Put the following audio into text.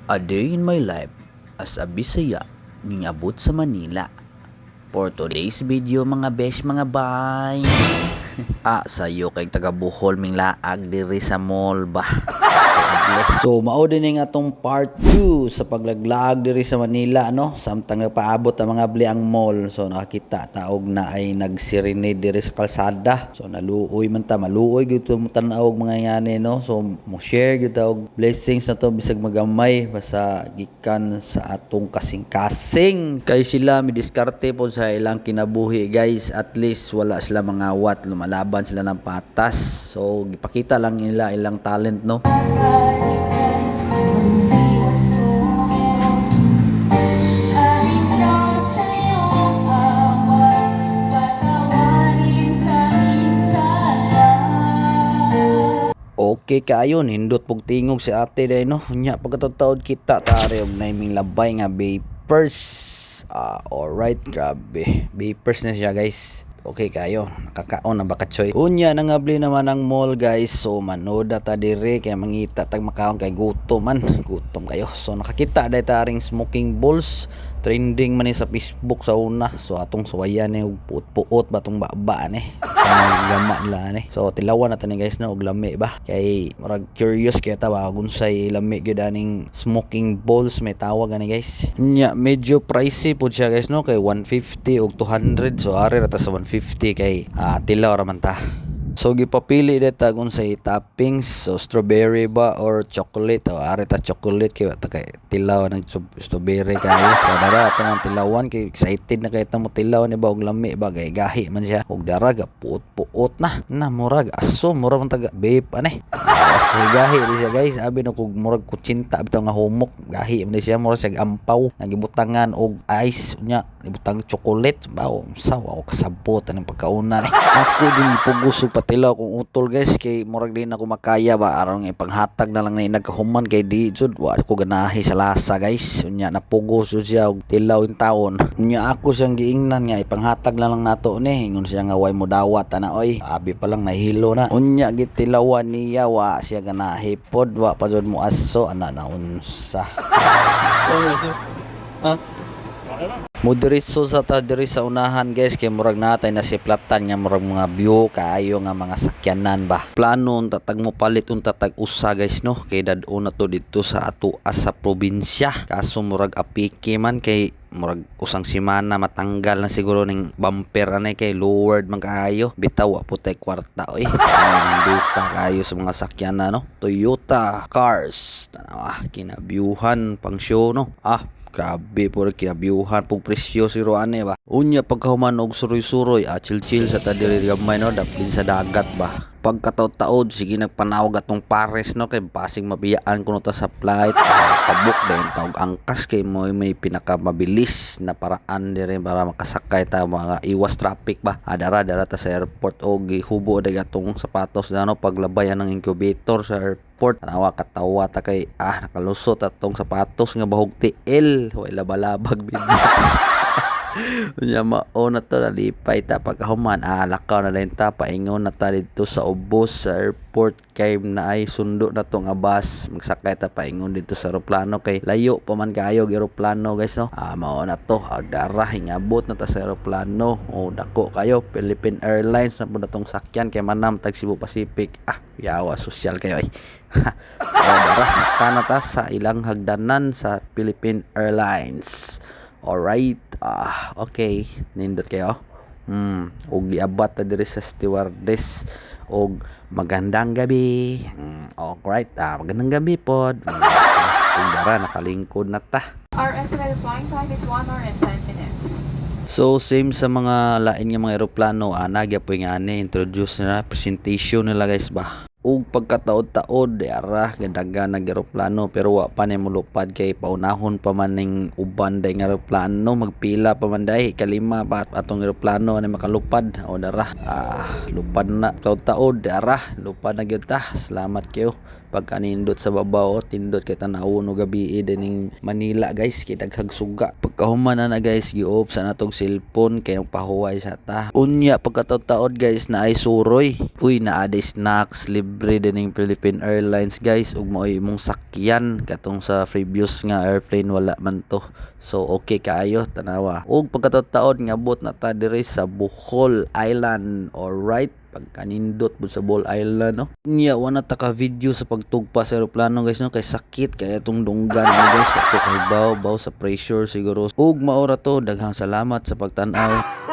A day in my life as a Bisaya ning abot sa Manila. For today's video mga besh mga bay. Sayo kay taga Bohol ming laag diri sa mall ba. So mao din nga atong part 2 sa paglaglaag diri sa Manila no, samtang nagpaabot ang mga bliang mall. So nakakita taog na ay nagserenade diri sa kalsada. So naluoy man ta, maluoy gyud mo tan-aw mga ngani no. So mo share gyud ta og blessings na to bisag magamay basta gikan sa atong kasing-kasing. Kay sila midiskarte po sa ilang kinabuhi guys, at least wala sila mangawat, lumalaban sila ng patas. So gipakita lang nila ilang talent no. Okay kayo, nindot pug tingog si ate day no. Nya pagkataod kita tari og naming labay nga vapers. Alright, grabe. Vapers na siya guys. Okay kayo, nakakaon na baka choy. Unya nangabli naman ang mall guys. So manood ta dire kay mangita tag makaon kay gutom man. Gutom kayo. So nakakita day taring smoking balls. Trending man sa Facebook sa una. So atong suwayan ni puot-puot batong baba ni. Sa gama nila ni. So tilawan natin ni guys na og lami ba. Kay murag curious kay ta ba kung say lami gyud aning smoking balls may tawag ani guys. Nya medyo pricey pud siya guys no, kay 150 og 200. So ari ra ta sa 150 kay tilaw ra man ta. So gipapili deta kung sa toppings, so strawberry ba or chocolate. Ari ta chocolate kay ta kay tilaw ng strawberry kayo. So dara atong tilawan kay excited na kay ta mo tilaw ni ba og lami ba kay gahi man siya. Og dara ga puot-puot na murag aso murag man taga vape ani. Gahi di siya guys, abi no kog murag kutsinta bitaw nga humok. Gahi man siya murag siya ampaw nagibutangan og ice nya ibutang chocolate ba sawa o kasabot aning pagkauna ni. Ako din ipugos og patilaw kung utol guys kay murag din ako makaya ba aron ipanghatag na lang ni nagkahuman kay di jud wa ko ganahi sa lasa guys. Unya napugos jud siya og tilaw in taon. Unya ako siyang giingnan nga ipanghatag na lang nato ni ingon siya nga way mo dawat ana oy. Abi pa lang nahilo na. Unya gitilawan niya wa siya ganahi pod wa pa jud mo aso ana na unsa. Moderiso sa ta diri sa unahan guys kay murag natay na si platan nga murag mga view kaayo nga mga sakyanan ba. Plano unta tag mo palit unta tag usa guys no, kay dad-o na to dito sa ato sa probinsya. Kaso murag apiki man kay murag usang semana matanggal na siguro ning bumper anay kay lowered man kaayo. Bitaw po tay kwarta oy. Duta kaayo sa mga sakyanan no. Toyota cars. Kinabiuhan pang show no. Grabe po rin kinabiuhan pong presyo si Roane ba. Unya pagkahuman og suroy-suroy chill-chill sa tadiri gamay no, daplin sa dagat ba. Pagkataod-taod sige nagpanawag atong pares no, kay basing mabiyaan kuno ta sa flight. Pabuk din taog angkas kay mo may pinakamabilis na paraan dire para makasakay ta mga iwas traffic ba. Dara ta sa airport og gihubo dag atong sapatos na no, paglabayan ng incubator sa airport. Nawa katawa ta kay nakalusot atong sapatos nga bahog tiil. Way labalabag bidyas. Unya mao na to nalipay ta pagkahuman lakaw na din ta paingon na ta dito sa ubos sa airport kay naay sundo na to nga bus magsakay ta paingon dito sa eroplano kay layo pa man kayo og eroplano guys no. Mao na to dara hingabot na ta sa eroplano dako kayo Philippine Airlines na pud atong sakyan kay manam tag Cebu Pacific. Yawa social kayo ay. Dara sakta na ta sa ilang hagdanan sa Philippine Airlines. Alright, okay, nindot kayo. Og giabat ta diri sa stewardess og magandang gabi. Alright, magandang gabi pod. Kung dara nakalingkod na ta. Our estimated flying time is 1 hour and 10 minutes. So same sa mga lain nga mga eroplano, nagyapoy nga introduce na presentation nila guys ba. Og pagkataod-taod ara gadaga nag eroplano pero wa pa ni molupad kay paunahon pa man ning uban day nga eroplano, magpila pa man day kalima pa atong eroplano ani makalupad. Dara lupad na taod-taod ara lupad na gyud ta. Salamat kayo pagkanindot sa babaw tindot kay tanaw no gabi dining Manila guys kay daghang suga. Pagkahuman na guys gi-off sa natong cellphone kay pahuway sa ta. Unya pagkataod guys na ay suroy. Uy naa day snacks libre dining Philippine Airlines guys ug mo'y imong sakyan katong sa previous nga airplane wala man to. So okay kaayo tanawa. Ug pagkataod nga bot na ta diri sa Bohol Island. Alright, pagkanindot bud sa Bohol Island no. Nya wala ta ka video sa pagtugpa sa eroplano guys no kay sakit kay itong dunggan no, guys. Kay baw sa pressure siguro. Ug maora to daghang salamat sa pagtan-aw.